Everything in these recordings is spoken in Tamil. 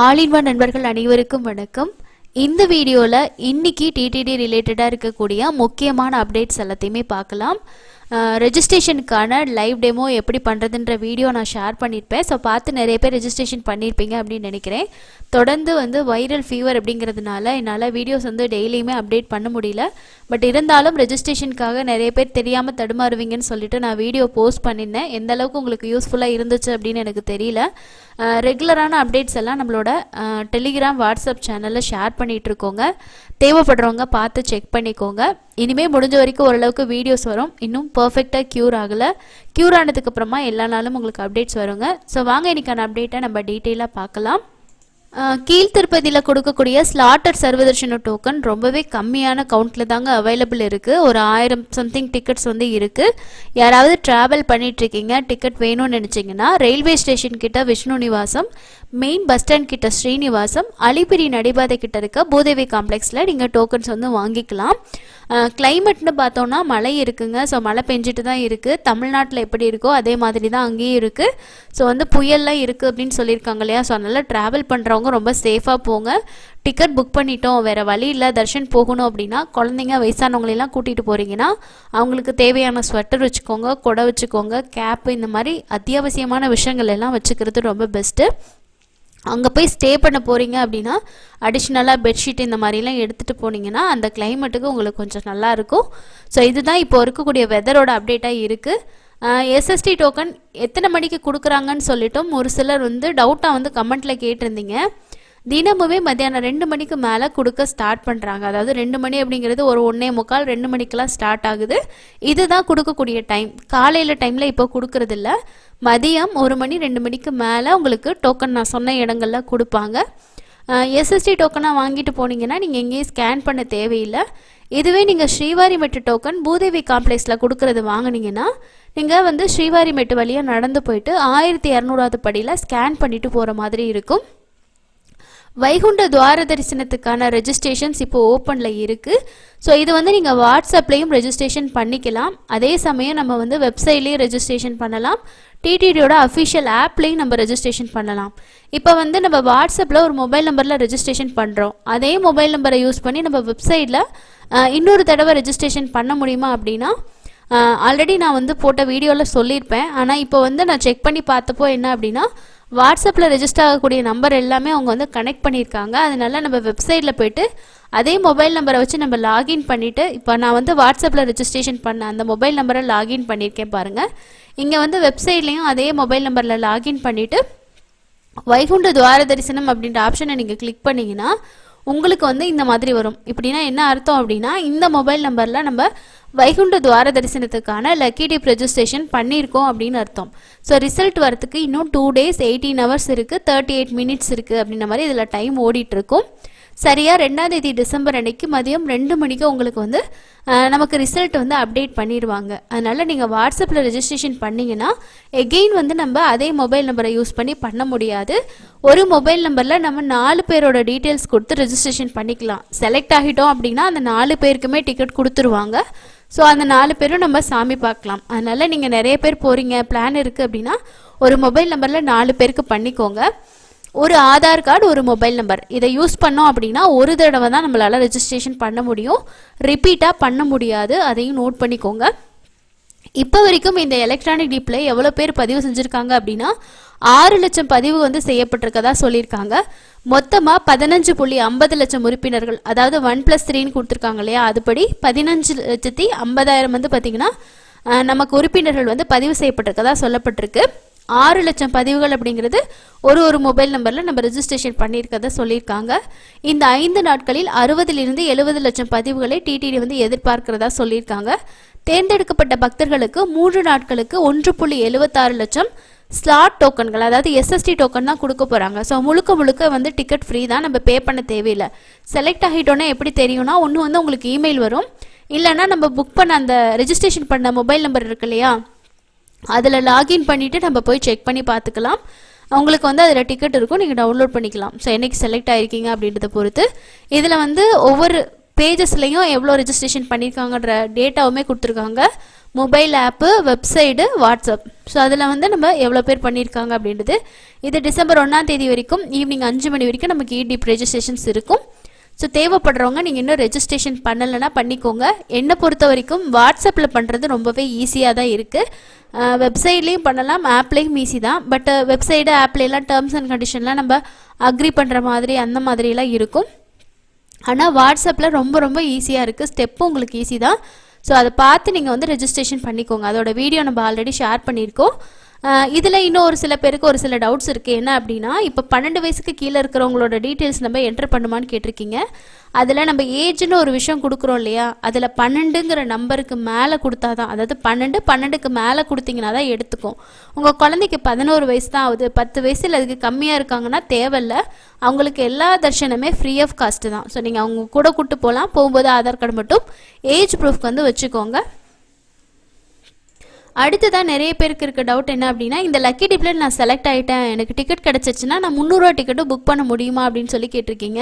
ஆல் இன் ஒன் நண்பர்கள் அனைவருக்கும் வணக்கம். இந்த வீடியோவில் இன்னைக்கு டிடிடி ரிலேட்டடாக இருக்கக்கூடிய முக்கியமான அப்டேட்ஸ் எல்லாத்தையுமே பார்க்கலாம். ரெஜிஸ்ட்ரேஷனுக்கான லைவ் டெமோ எப்படி பண்ணுறதுன்ற வீடியோ நான் ஷேர் பண்ணியிருப்பேன். ஸோ பார்த்து நிறைய பேர் ரெஜிஸ்ட்ரேஷன் பண்ணியிருப்பீங்க அப்படின்னு நினைக்கிறேன். தொடர்ந்து வைரல் ஃபீவர் அப்படிங்கிறதுனால என்னால் வீடியோஸ் டெய்லியுமே அப்டேட் பண்ண முடியல. பட் இருந்தாலும் ரெஜிஸ்ட்ரேஷனுக்காக நிறைய பேர் தெரியாமல் தடுமாறுவீங்கன்னு சொல்லிட்டு நான் வீடியோ போஸ்ட் பண்ணியிருந்தேன். எந்த அளவுக்கு உங்களுக்கு யூஸ்ஃபுல்லாக இருந்துச்சு அப்படின்னு எனக்கு தெரியல. ரெகுலரான அப்டேட்ஸ் எல்லாம் நம்மளோட டெலிகிராம் வாட்ஸ்அப் சேனலில் ஷேர் பண்ணிகிட்ருக்கோங்க. தேவைப்படுறவங்க பார்த்து செக் பண்ணிக்கோங்க. இனிமேல் முடிஞ்ச வரைக்கும் ஓரளவுக்கு வீடியோஸ் வரும். இன்னும் பர்ஃபெக்டாக க்யூர் ஆகலை. க்யூர் ஆனதுக்கு அப்புறமா எல்லா நாளும் உங்களுக்கு அப்டேட்ஸ் வருங்க. ஸோ வாங்க இன்றைக்கான அப்டேட்டை நம்ம டீட்டெயிலாக பார்க்கலாம். கீழ்த்திருப்பதியில் கொடுக்கக்கூடிய ஸ்லாட்டட் சர்வதர்ஷன டோக்கன் ரொம்பவே கம்மியான கவுண்ட்டில் தாங்க அவைலபிள் இருக்குது. ஒரு 1000 சம்திங் டிக்கெட்ஸ் இருக்குது. யாராவது ட்ராவல் பண்ணிகிட்ருக்கீங்க, டிக்கெட் வேணும்னு நினச்சிங்கன்னா ரயில்வே ஸ்டேஷன் கிட்ட Vishnu Nivasam, main bus stand கிட்ட ஸ்ரீனிவாசம், அலிபிரி நடிபாதை கிட்ட இருக்க பூதேவி காம்ப்ளெக்ஸில் நீங்கள் டோக்கன்ஸ் வாங்கிக்கலாம். கிளைமேட்னு பார்த்தோன்னா மழை இருக்குங்க. ஸோ மழை பெஞ்சிட்டு தான் இருக்குது. தமிழ்நாட்டில் எப்படி இருக்கோ அதே மாதிரி தான் அங்கேயும் இருக்குது. ஸோ புயல்லாம் இருக்குது அப்படின்னு சொல்லியிருக்காங்க இல்லையா. ஸோ அதனால் ட்ராவல் பண்ணுறவங்க ரொம்ப சேஃபாக போங்க. டிக்கெட் புக் பண்ணிட்டோம், வேறு வழி இல்லை, தர்ஷன் போகணும் அப்படின்னா குழந்தைங்க வயசானவங்களெல்லாம் கூட்டிகிட்டு போகிறீங்கன்னா அவங்களுக்கு தேவையான ஸ்வெட்டர் வச்சுக்கோங்க, கொடை வச்சுக்கோங்க, கேப்பு, இந்த மாதிரி அத்தியாவசியமான விஷயங்கள் எல்லாம் வச்சுக்கிறது ரொம்ப பெஸ்ட்டு. அங்கே போய் ஸ்டே பண்ண போகிறீங்க அப்படின்னா அடிஷ்னலாக பெட்ஷீட் இந்த மாதிரிலாம் எடுத்துகிட்டு போனீங்கன்னா அந்த கிளைமேட்டுக்கு உங்களுக்கு கொஞ்சம் நல்லாயிருக்கும். ஸோ இதுதான் இப்போ இருக்கக்கூடிய வெதரோட அப்டேட்டாக இருக்குது. எஸ்எஸ்டி டோக்கன் எத்தனை மணிக்கு கொடுக்குறாங்கன்னு சொல்லிட்டும் ஒரு சிலர் டவுட்டாக கமெண்ட்டில் கேட்டிருந்தீங்க. தினமுமே மத்தியானம் 2 மணிக்கு மேலே கொடுக்க ஸ்டார்ட் பண்ணுறாங்க. அதாவது 2 மணி அப்படிங்கிறது ஒரு 1:45 2 மணிக்கெலாம் ஸ்டார்ட் ஆகுது. இதுதான் கொடுக்கக்கூடிய டைம். காலையில் டைமில் இப்போ கொடுக்கறதில்ல. மதியம் 1 மணி 2 மணிக்கு மேலே உங்களுக்கு டோக்கன் நான் சொன்ன இடங்களில் கொடுப்பாங்க. எஸ்எஸ்டி டோக்கனாக வாங்கிட்டு போனீங்கன்னா நீங்கள் எங்கேயும் ஸ்கேன் பண்ண தேவையில்லை. இதுவே நீங்கள் ஸ்ரீவாரிமெட்டு டோக்கன் பூதேவி காம்ப்ளெக்ஸில் கொடுக்கறது வாங்கினீங்கன்னா நீங்கள் ஸ்ரீவாரிமெட்டு வழியாக நடந்து போயிட்டு 1200வது படியில் ஸ்கேன் பண்ணிவிட்டு போகிற மாதிரி இருக்கும். வைகுண்ட துவார தரிசனத்துக்கான ரெஜிஸ்ட்ரேஷன்ஸ் இப்போ ஓப்பனில் இருக்குது. ஸோ இது நீங்கள் வாட்ஸ்அப்லேயும் ரெஜிஸ்ட்ரேஷன் பண்ணிக்கலாம். அதே சமயம் நம்ம வெப்சைட்லேயும் ரெஜிஸ்ட்ரேஷன் பண்ணலாம். டிடிடியோட அஃபிஷியல் ஆப்லேயும் நம்ம ரெஜிஸ்ட்ரேஷன் பண்ணலாம். இப்போ நம்ம வாட்ஸ்அப்பில் ஒரு மொபைல் நம்பரில் ரெஜிஸ்ட்ரேஷன் பண்ணுறோம். அதே மொபைல் நம்பரை யூஸ் பண்ணி நம்ம வெப்சைட்டில் இன்னொரு தடவை ரெஜிஸ்ட்ரேஷன் பண்ண முடியுமா அப்படின்னா ஆல்ரெடி நான் போட்ட வீடியோவில் சொல்லியிருப்பேன். ஆனால் இப்போ நான் செக் பண்ணி பார்த்தப்போ என்ன அப்படின்னா வாட்ஸ்அப்பில் ரெஜிஸ்டர் ஆகக்கூடிய நம்பர் எல்லாமே அவங்க கனெக்ட் பண்ணியிருக்காங்க. அதனால நம்ம வெப்சைட்டில் போய்ட்டு அதே மொபைல் நம்பரை வச்சு நம்ம லாகின் பண்ணிவிட்டு இப்போ நான் வாட்ஸ்அப்பில் ரெஜிஸ்ட்ரேஷன் பண்ண அந்த மொபைல் நம்பரை லாகின் பண்ணியிருக்கேன் பாருங்கள். இங்கே வெப்சைட்லேயும் அதே மொபைல் நம்பரில் லாகின் பண்ணிவிட்டு வைகுண்ட துவார தரிசனம் அப்படின்ற ஆப்ஷனை நீங்கள் கிளிக் பண்ணிங்கன்னா உங்களுக்கு இந்த மாதிரி வரும். இப்படின்னா என்ன அர்த்தம் அப்படின்னா இந்த மொபைல் நம்பரில் நம்ம வைகுண்ட துவார தரிசனத்துக்கான லக்கி டிப் ரெஜிஸ்ட்ரேஷன் பண்ணியிருக்கோம் அப்படின்னு அர்த்தம். ஸோ ரிசல்ட் வரத்துக்கு இன்னும் 2 days 18 hours இருக்குது, 38 minutes இருக்குது அப்படின்ற மாதிரி இதில் டைம் ஓடிட்டுருக்கும். சரியாக 2ஆம் தேதி டிசம்பர் அன்னைக்கு மதியம் 2 மணிக்கு உங்களுக்கு நமக்கு ரிசல்ட் அப்டேட் பண்ணிடுவாங்க. அதனால் நீங்கள் வாட்ஸ்அப்பில் ரெஜிஸ்ட்ரேஷன் பண்ணிங்கன்னா எகெயின் நம்ம அதே மொபைல் நம்பரை யூஸ் பண்ணி பண்ண முடியாது. ஒரு மொபைல் நம்பரில் நம்ம 4 பேரோட டீட்டெயில்ஸ் கொடுத்து ரெஜிஸ்ட்ரேஷன் பண்ணிக்கலாம். செலக்ட் ஆகிட்டோம் அப்படின்னா அந்த 4 பேருக்குமே டிக்கெட் கொடுத்துருவாங்க. ஸோ அந்த 4 பேரும் நம்ம சாமி பார்க்கலாம். அதனால் நீங்கள் நிறைய பேர் போகிறீங்க, பிளான் இருக்குது அப்படின்னா ஒரு மொபைல் நம்பரில் 4 பேருக்கு பண்ணிக்கோங்க. ஒரு ஆதார் கார்டு, ஒரு மொபைல் நம்பர், இதை யூஸ் பண்ணோம் அப்படின்னா ஒரு தடவை தான் நம்மளால் ரெஜிஸ்ட்ரேஷன் பண்ண முடியும். ரிப்பீட்டாக பண்ண முடியாது. அதையும் நோட் பண்ணிக்கோங்க. இப்போ வரைக்கும் இந்த எலக்ட்ரானிக் டிப்ல எவ்வளோ பேர் பதிவு செஞ்சுருக்காங்க அப்படின்னா 6 லட்சம் பதிவு செய்யப்பட்டிருக்கதா சொல்லியிருக்காங்க. மொத்தமாக 15.50 லட்சம் உறுப்பினர்கள், அதாவது 1+3 கொடுத்துருக்காங்க இல்லையா, அதுபடி 15,50,000 பார்த்தீங்கன்னா நமக்கு உறுப்பினர்கள் பதிவு செய்யப்பட்டிருக்கதா சொல்லப்பட்டிருக்கு. 6 லட்சம் பதிவுகள் அப்படிங்கிறது ஒரு மொபைல் நம்பரில் நம்ம ரெஜிஸ்ட்ரேஷன் பண்ணியிருக்கதா சொல்லியிருக்காங்க. இந்த 5 நாட்களில் 60 to 70 லட்சம் பதிவுகளை டிடிடி எதிர்பார்க்கிறதா சொல்லியிருக்காங்க. தேர்ந்தெடுக்கப்பட்ட பக்தர்களுக்கு 3 நாட்களுக்கு 1.76 லட்சம் ஸ்லாட் டோக்கன்கள், அதாவது எஸ்எஸ்டி டோக்கன் தான் கொடுக்க போகிறாங்க. ஸோ முழுக்க டிக்கெட் ஃப்ரீ தான், நம்ம பே பண்ண தேவையில்லை. செலக்ட் ஆகிட்டோன்னா எப்படி தெரியும்னா ஒன்று உங்களுக்கு இமெயில் வரும், இல்லைன்னா நம்ம புக் பண்ண அந்த ரெஜிஸ்ட்ரேஷன் பண்ண மொபைல் நம்பர் இருக்கு இல்லையா, அதில் லாகின் பண்ணிவிட்டு நம்ம போய் செக் பண்ணி பார்த்துக்கலாம். உங்களுக்கு அதில் டிக்கெட் இருக்கும், நீங்கள் டவுன்லோட் பண்ணிக்கலாம். ஸோ என்றைக்கு செலக்ட் ஆகிருக்கீங்க அப்படின்றத பொறுத்து இதில் ஒவ்வொரு பேஜஸ்லையும் எவ்வளோ ரெஜிஸ்ட்ரேஷன் பண்ணியிருக்காங்கன்ற டேட்டாவுமே கொடுத்துருக்காங்க. மொபைல் ஆப்பு, வெப்சைடு, வாட்ஸ்அப். ஸோ அதில் வந்து நம்ம எவ்வளோ பேர் பண்ணியிருக்காங்க அப்படின்றது. இது டிசம்பர் 1ஆம் தேதி வரைக்கும் ஈவினிங் 5 மணி வரைக்கும் நமக்கு இடிப் ரெஜிஸ்ட்ரேஷன்ஸ் இருக்கும். ஸோ தேவைப்படுறவங்க நீங்கள் இன்னும் ரெஜிஸ்ட்ரேஷன் பண்ணலைன்னா பண்ணிக்கோங்க. என்னை பொறுத்த வரைக்கும் வாட்ஸ்அப்பில் பண்ணுறது ரொம்பவே ஈஸியாக தான் இருக்குது. வெப்சைட்லேயும் பண்ணலாம், ஆப்லேயும் ஈஸி தான். பட் வெப்சைடு ஆப்லாம் டேர்ம்ஸ் அண்ட் கண்டிஷன்லாம் நம்ம அக்ரி பண்ணுற மாதிரி அந்த மாதிரிலாம் இருக்கும். ஆனால் வாட்ஸ்அப்பில் ரொம்ப ரொம்ப ஈஸியாக இருக்குது, ஸ்டெப்பும் உங்களுக்கு ஈஸி தான். ஸோ அதை பார்த்து நீங்கள் வந்து ரெஜிஸ்ட்ரேஷன் பண்ணிக்கோங்க. அதோட வீடியோ நம்ம ஆல்ரெடி ஷேர் பண்ணியிருக்கோம். இதில் இன்னும் ஒரு சில பேருக்கு ஒரு சில டவுட்ஸ் இருக்குது. என்ன அப்படின்னா, இப்போ 12 வயசுக்கு கீழே இருக்கிறவங்களோட டீட்டெயில்ஸ் நம்ம என்டர் பண்ணுமான்னு கேட்டிருக்கீங்க. அதில் நம்ம ஏஜ்னு ஒரு விஷயம் கொடுக்குறோம் இல்லையா, அதில் 12ங்கிற நம்பருக்கு மேலே கொடுத்தா தான், அதாவது 12க்கு மேலே கொடுத்தீங்கன்னா தான் எடுத்துக்கும். உங்கள் குழந்தைக்கு 11 வயசு தான் ஆகுது, 10 வயசில் அதுக்கு கம்மியாக இருக்காங்கன்னா தேவையில்லை. அவங்களுக்கு எல்லா தர்ஷனமே ஃப்ரீ ஆஃப் காஸ்ட்டு தான். ஸோ நீங்கள் அவங்க கூட கூப்பிட்டு போகலாம். போகும்போது ஆதார் கார்டு மட்டும் ஏஜ் ப்ரூஃப்க்கு வந்து வச்சுக்கோங்க. அடுத்ததான் நிறைய பேருக்கு இருக்க டவுட் என்ன அப்படின்னா, இந்த லக்கி டிப்பில் நான் செலக்ட் ஆகிட்டேன், எனக்கு டிக்கெட் கிடச்சிச்சுன்னா நான் 300 ரூபா டிக்கெட்டும் புக் பண்ண முடியுமா அப்படின்னு சொல்லி கேட்டிருக்கீங்க.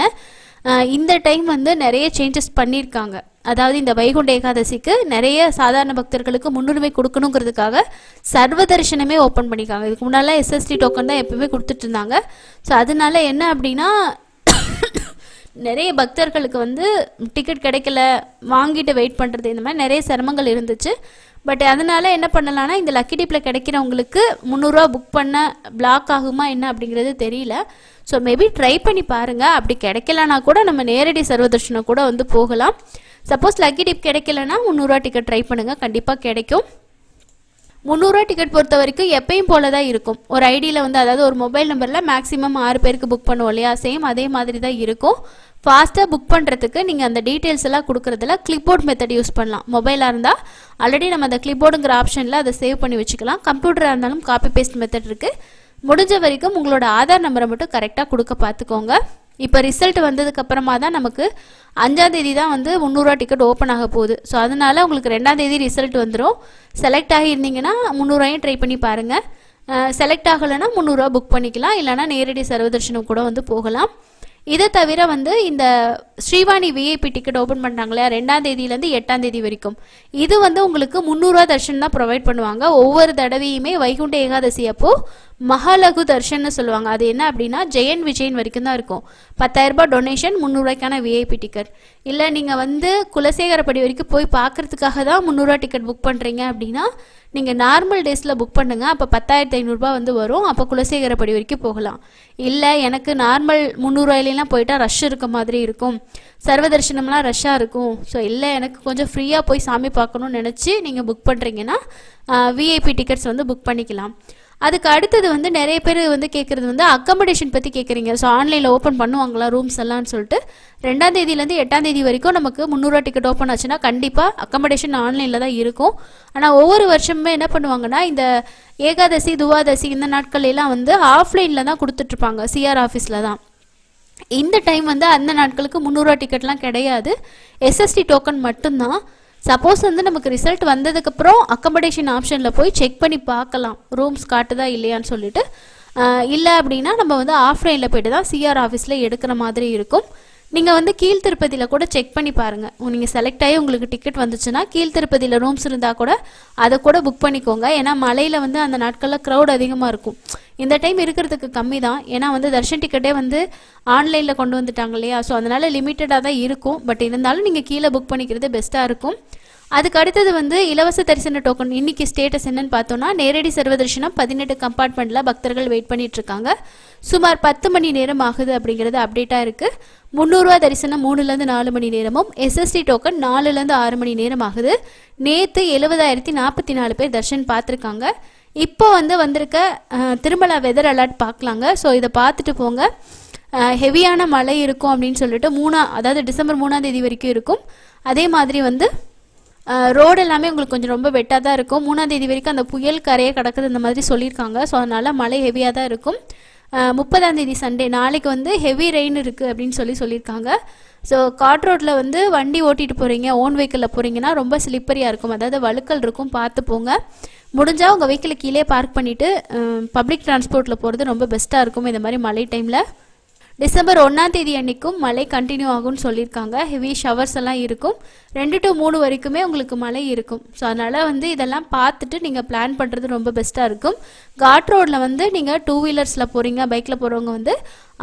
இந்த டைம் வந்து நிறைய சேஞ்சஸ் பண்ணியிருக்காங்க. அதாவது இந்த வைகுண்ட ஏகாதசிக்கு நிறைய சாதாரண பக்தர்களுக்கு முன்னுரிமை கொடுக்கணுங்கிறதுக்காக சர்வ தரிசனமே ஓப்பன் பண்ணியிருக்காங்க. இதுக்கு முன்னால் எஸ்எஸ்டி டோக்கன் தான் எப்பவுமே கொடுத்துட்டு இருந்தாங்க. ஸோ அதனால என்ன அப்படின்னா, நிறைய பக்தர்களுக்கு வந்து டிக்கெட் கிடைக்கல, வாங்கிட்டு வெயிட் பண்ணுறது, இந்த மாதிரி நிறைய சிரமங்கள் இருந்துச்சு. பட் அதனால் என்ன பண்ணலான்னா, இந்த லக்கி டிப்பில் கிடைக்கிறவங்களுக்கு 300 ரூபா புக் பண்ண பிளாக் ஆகுமா என்ன அப்படிங்கிறது தெரியல. ஸோ மேபி ட்ரை பண்ணி பாருங்கள். அப்படி கிடைக்கலனா கூட நம்ம நேரடி சர்வதர்ஷனம் கூட வந்து போகலாம். சப்போஸ் லக்கி டிப் கிடைக்கலனா 300 ரூபா டிக்கெட் ட்ரை பண்ணுங்கள், கண்டிப்பாக கிடைக்கும். 300 ரூபா டிக்கெட் பொறுத்த வரைக்கும் எப்பயும் போல தான் இருக்கும். ஒரு ஐடியில் வந்து, அதாவது ஒரு மொபைல் நம்பரில் மேக்ஸிமம் 6 பேருக்கு புக் பண்ணுவோம் இல்லையா, சேம் அதே மாதிரி தான் இருக்கும். ஃபாஸ்ட்டாக புக் பண்ணுறதுக்கு நீங்கள் அந்த டீட்டெயில்ஸ் எல்லாம் கொடுக்குறதுல கிளிப்போர்ட் மெத்தட் யூஸ் பண்ணலாம். மொபைலாக இருந்தால் ஆல்ரெடி நம்ம அந்த கிளிப்போர்டுங்கிற ஆப்ஷனில் அதை சேவ் பண்ணி வச்சுக்கலாம். கம்ப்யூட்டராக இருந்தாலும் காப்பி பேஸ்ட் மெத்தட் இருக்குது. முடிஞ்ச வரைக்கும் உங்களோட ஆதார் நம்பரை மட்டும் கரெக்டாக கொடுக்க பார்த்துக்கோங்க. இப்போ ரிசல்ட் வந்ததுக்கப்புறமா தான் நமக்கு 5ஆம் தேதி தான் வந்து 300 ரூபா டிக்கெட் ஓப்பன் ஆக போகுது. ஸோ அதனால் உங்களுக்கு 2ஆம் தேதி ரிசல்ட் வந்துடும். செலக்ட் ஆகியிருந்தீங்கன்னா 300 ரூபாயும் ட்ரை பண்ணி பாருங்கள். செலக்ட் ஆகலைன்னா 300 ரூபா புக் பண்ணிக்கலாம், இல்லைனா நேரடி சர்வதர்ஷனம் கூட வந்து போகலாம். இதை தவிர வந்து இந்த ஸ்ரீவாணி விஐபி டிக்கெட் ஓப்பன் பண்ணுறாங்களே 2ஆம் தேதியிலேருந்து 8ஆம் தேதி வரைக்கும், இது வந்து உங்களுக்கு 300 ரூபா தர்ஷன் தான் ப்ரொவைட் பண்ணுவாங்க. ஒவ்வொரு தடவையுமே வைகுண்ட ஏகாதசி அப்போது மகாலகு தர்ஷன்னு சொல்லுவாங்க. அது என்ன அப்படின்னா, ஜெயன் விஜயன் வரைக்கும் தான் இருக்கும். 10,000 ரூபாய் டொனேஷன், 300 ரூபாய்க்கான விஐபி டிக்கெட். இல்லை நீங்கள் வந்து குலசேகரப்படி வரைக்கும் போய் பார்க்குறதுக்காக தான் 300 ரூபா டிக்கெட் புக் பண்ணுறீங்க அப்படின்னா, நீங்கள் நார்மல் டேஸில் புக் பண்ணுங்கள். அப்போ 10,500 ரூபாய் வந்து வரும். அப்போ குலசேகரப்படி வரைக்கும் போகலாம். இல்லை எனக்கு நார்மல் 300 ரூபாயிலாம் போயிட்டால் ரஷ் இருக்க மாதிரி இருக்கும், சர்வதர்ஷனம்லாம் ரஷ்ஷாக இருக்கும், ஸோ இல்லை எனக்கு கொஞ்சம் ஃப்ரீயாக போய் சாமி பார்க்கணுன்னு நினச்சி நீங்கள் புக் பண்ணுறீங்கன்னா விஐபி டிக்கெட்ஸ் வந்து புக் பண்ணிக்கலாம். அதுக்கு அடுத்தது வந்து நிறைய பேர் வந்து கேட்குறது வந்து அக்கமடேஷன் பற்றி கேட்குறீங்க. ஸோ ஆன்லைனில் ஓப்பன் பண்ணுவாங்களா ரூம்ஸ் எல்லாம்னு சொல்லிட்டு. 2ஆம் தேதியிலேருந்து 8ஆம் தேதி வரைக்கும் நமக்கு 300 ரூபா டிக்கெட் ஓப்பன் ஆச்சுன்னா கண்டிப்பாக அக்கமடேஷன் ஆன்லைனில் தான் இருக்கும். ஆனால் ஒவ்வொரு வருஷமுமே என்ன பண்ணுவாங்கன்னா, இந்த ஏகாதசி துவாதசி இந்த நாட்களெல்லாம் வந்து ஆஃப்லைனில் தான் கொடுத்துட்ருப்பாங்க, சிஆர் ஆஃபீஸில் தான். இந்த டைம் வந்து அந்த நாட்களுக்கு 300 ரூபா டிக்கெட்லாம் கிடையாது, எஸ்எஸ்டி டோக்கன் மட்டும்தான். சப்போஸ் வந்து நமக்கு ரிசல்ட் வந்ததுக்கப்புறம் அக்கமடேஷன் ஆப்ஷனில் போய் செக் பண்ணி பார்க்கலாம் ரூம்ஸ் காட்டுதா இல்லையான்னு சொல்லிட்டு. இல்லை அப்படின்னா நம்ம வந்து ஆஃப்லைனில் போய்ட்டு தான் சிஆர் ஆஃபீஸில் எடுக்கிற மாதிரி இருக்கும். நீங்கள் வந்து கீழ்த்திருப்பதியில் கூட செக் பண்ணி பாருங்கள். நீங்கள் செலக்ட் ஆகி உங்களுக்கு டிக்கெட் வந்துச்சுன்னா கீழ்த்திருப்பதியில் ரூம்ஸ் இருந்தால் கூட அதை கூட புக் பண்ணிக்கோங்க. ஏன்னா மலையில் வந்து அந்த நாட்களில் க்ரௌட் அதிகமாக இருக்கும். இந்த டைம் இருக்கிறதுக்கு கம்மி தான், ஏன்னா வந்து தர்ஷன் டிக்கெட்டே வந்து ஆன்லைனில் கொண்டு வந்துட்டாங்க இல்லையா. ஸோ அதனால் லிமிட்டடாக தான் இருக்கும். பட் இருந்தாலும் நீங்கள் கீழே புக் பண்ணிக்கிறது பெஸ்ட்டாக இருக்கும். அதுக்கு அடுத்தது வந்து இலவச தரிசன டோக்கன். இன்னைக்கு ஸ்டேட்டஸ் என்னன்னு பார்த்தோம்னா, நேரடி சர்வதர்ஷனம் 18 கம்பார்ட்மெண்ட்டில் பக்தர்கள் வெயிட் பண்ணிட்டு இருக்காங்க. சுமார் 10 மணி நேரம் ஆகுது அப்படிங்கிறது அப்டேட்டாக இருக்குது. 300 ரூபா தரிசனம் 3லேருந்து 4 மணி நேரமும், எஸ்எஸ்டி டோக்கன் 4லேருந்து 6 மணி நேரம் ஆகுது. நேற்று 70,044 பேர் தர்ஷன் பார்த்துருக்காங்க. இப்போ வந்து வந்திருக்க திருமலா வெதர் அலர்ட் பார்க்கலாங்க. ஸோ இதை பார்த்துட்டு போங்க. ஹெவியான மழை இருக்கும் அப்படின்னு சொல்லிட்டு அதாவது டிசம்பர் 3ஆம் தேதி வரைக்கும் இருக்கும். அதே மாதிரி வந்து ரோடு எல்லாமே உங்களுக்கு கொஞ்சம் ரொம்ப வெட்டாக தான் இருக்கும். 3ஆம் தேதி வரைக்கும் அந்த புயல் கரையை கிடக்குது இந்த மாதிரி சொல்லியிருக்காங்க. ஸோ அதனால் மழை ஹெவியாக தான் இருக்கும். 30ஆம் தேதி சண்டே நாளைக்கு வந்து ஹெவி ரெயின் இருக்குது அப்படின்னு சொல்லியிருக்காங்க. ஸோ காட் ரோட்டில் வந்து வண்டி ஓட்டிகிட்டு போகிறீங்க, ஓன் வெஹிக்கிளில் போகிறீங்கன்னா ரொம்ப ஸ்லிப்பரியாக இருக்கும், அதாவது வழுக்கல் இருக்கும், பார்த்து போங்க. முடிஞ்சால் உங்கள் வெஹிக்கிளை கீழே பார்க் பண்ணிவிட்டு பப்ளிக் டிரான்ஸ்போர்ட்டில் போகிறது ரொம்ப பெஸ்ட்டாக இருக்கும் இந்த மாதிரி மழை டைமில். டிசம்பர் 1ஆம் தேதி அன்னைக்கும் மழை கண்டினியூ ஆகும்னு சொல்லியிருக்காங்க. ஹெவி ஷவர்ஸ் எல்லாம் இருக்கும். 2 to 3 வரைக்குமே உங்களுக்கு மழை இருக்கும். ஸோ அதனால் இதெல்லாம் பார்த்துட்டு நீங்கள் பிளான் பண்ணுறது ரொம்ப பெஸ்ட்டாக இருக்கும். காட் ரோடில் நீங்கள் 2 வீலர்ஸில் போகிறீங்க, பைக்கில் போகிறவங்க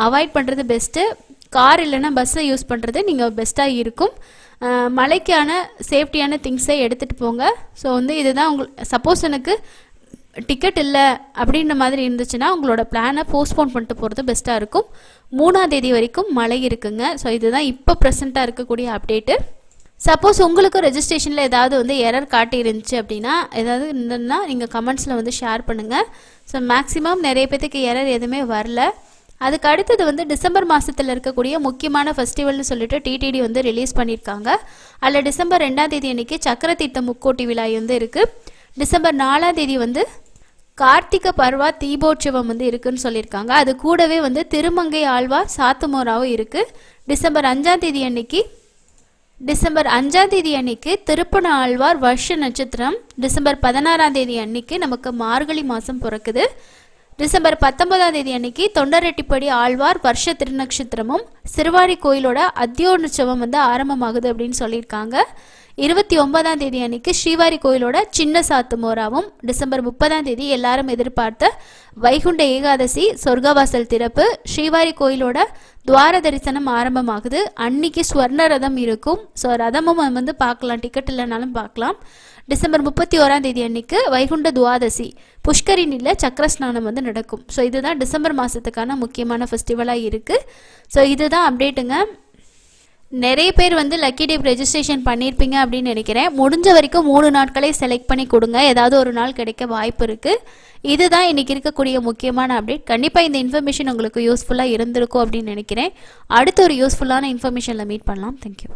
அவாய்ட் பண்ணுறது பெஸ்ட்டு. கார் இல்லைன்னா பஸ்ஸை யூஸ் பண்ணுறது நீங்கள் பெஸ்ட்டாக இருக்கும். மழைக்கான சேஃப்டியான திங்ஸை எடுத்துகிட்டு போங்க. ஸோ இதுதான் சப்போஸ் எனக்கு டிக்கெட் இல்லை அப்படின்ற மாதிரி இருந்துச்சுன்னா உங்களோட பிளானை போஸ்ட்போன் பண்ணிட்டு போகிறது பெஸ்ட்டாக இருக்கும். 3ஆம் தேதி வரைக்கும் மழை இருக்குங்க. ஸோ இதுதான் இப்போ ப்ரெசண்ட்டாக இருக்கக்கூடிய அப்டேட்டு. சப்போஸ் உங்களுக்கு ரெஜிஸ்ட்ரேஷனில் ஏதாவது எரர் காட்டி இருந்துச்சு அப்படின்னா ஏதாவது இருந்ததுன்னா நீங்கள் கமெண்ட்ஸில் ஷேர் பண்ணுங்கள். ஸோ மேக்ஸிமம் நிறைய பேத்துக்கு எரர் எதுவுமே வரல. அதுக்கு அடுத்தது டிசம்பர் மாதத்தில் இருக்கக்கூடிய முக்கியமான ஃபெஸ்டிவல்னு சொல்லிட்டு டிடிடி ரிலீஸ் பண்ணியிருக்காங்க. அதில் டிசம்பர் 2ஆம் தேதி அன்றைக்கி சக்கர தீர்த்த முக்கோட்டி விழா இருக்குது. டிசம்பர் 4ஆம் தேதி கார்த்திகை பர்வா தீபோற்சவம் இருக்குன்னு சொல்லியிருக்காங்க. அது கூடவே திருமங்கை ஆழ்வார் சாத்துமோராவும் இருக்குது. டிசம்பர் 5ஆம் தேதி அன்னைக்கு திருப்பண ஆழ்வார் வருஷ நட்சத்திரம். டிசம்பர் 16ஆம் தேதி அன்னைக்கு நமக்கு மார்கழி மாதம் பிறக்குது. டிசம்பர் 19ஆம் தேதி அன்னைக்கு தொண்டரெட்டிப்படி ஆழ்வார் வருஷ திருநட்சத்திரமும் சிறுவாரி கோயிலோட அத்தியோற்சவம் ஆரம்பமாகுது அப்படின்னு சொல்லியிருக்காங்க. 29ஆம் தேதி அன்னைக்கு ஸ்ரீவாரி கோயிலோட சின்ன சாத்துமோராவும், டிசம்பர் 30ஆம் தேதி எல்லாரும் எதிர்பார்த்த வைகுண்ட ஏகாதசி சொர்க்கவாசல் திறப்பு, ஸ்ரீவாரி கோயிலோட துவார தரிசனம் ஆரம்பமாகுது. அன்னைக்கு ஸ்வர்ண ரதம் இருக்கும். ஸோ ரதமும் பார்க்கலாம், டிக்கெட் இல்லைனாலும் பார்க்கலாம். டிசம்பர் 31ஆம் தேதி அன்னைக்கு வைகுண்ட துவாதசி புஷ்கரிணியில் சக்கரஸ்நானம் நடக்கும். ஸோ இதுதான் டிசம்பர் மாதத்துக்கான முக்கியமான ஃபெஸ்டிவலாக இருக்குது. ஸோ இதுதான் அப்டேட்டுங்க. நிறைய பேர் லக்கி டீப் ரெஜிஸ்ட்ரேஷன் பண்ணியிருப்பீங்க அப்படின்னு நினைக்கிறேன். முடிஞ்ச வரைக்கும் 3 நாட்களே செலக்ட் பண்ணி கொடுங்க. ஏதாவது ஒரு நாள் கிடைக்க வாய்ப்பு இருக்குது. இதுதான் இன்றைக்கி இருக்கக்கூடிய முக்கியமான அப்டேட். கண்டிப்பாக இந்த இன்ஃபர்மேஷன் உங்களுக்கு யூஸ்ஃபுல்லாக இருந்திருக்கும் அப்படின்னு நினைக்கிறேன். அடுத்த ஒரு யூஸ்ஃபுல்லான இன்ஃபர்மேஷனில் மீட் பண்ணலாம். தேங்க்யூ.